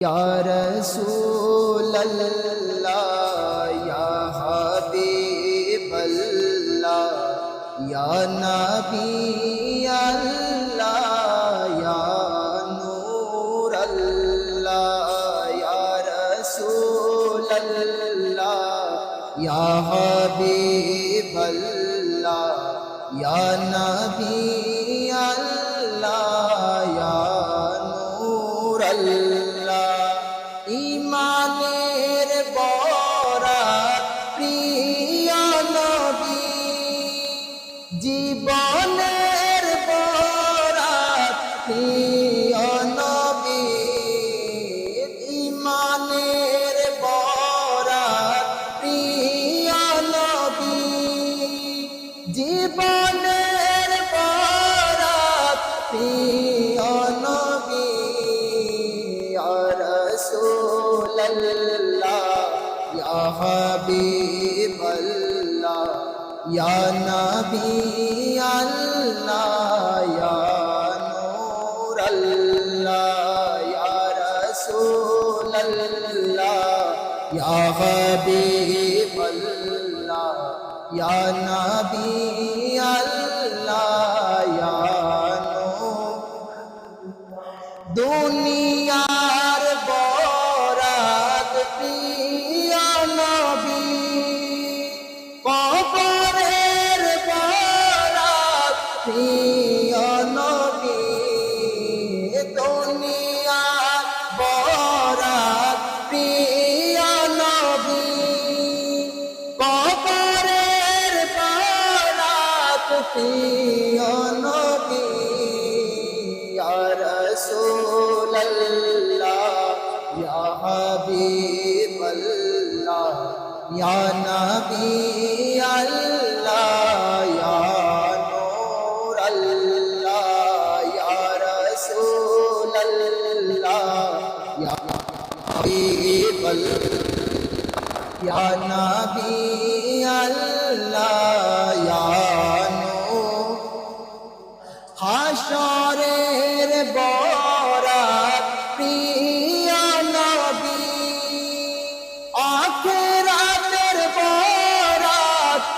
या रसूल अल्लाह या हबीब अल्लाह या नबी अल्लाह या नूर अल्लाह या रसूल अल्लाह या हबीब अल्लाह या नबी अल्लाह या नूर अल्लाह ইমানের বরাত প্রিয় নবী জীবনের বরাত প্রিয় নবী ইমানের বরাত প্রিয় নবী জীবনের বরাত প্রিয় নবী رسول الله يا حبيب الله يا نبي الله يا نور الله يا رسول الله يا حبيب الله يا نبي الله يا نور دنيا প্রিয় নবী দুনিয়ার বরাত প্রিয় নবী কবরের বরাত প্রিয় নবী ইয়া রাসূলুল্লাহ ইয়া হাবিবাল্লাহ ইয়া নবী আল্লাহ ইয়া या नबी अल्लाह या नूर हाशरेर बरात प्रिय नबी आखिरातेर बरात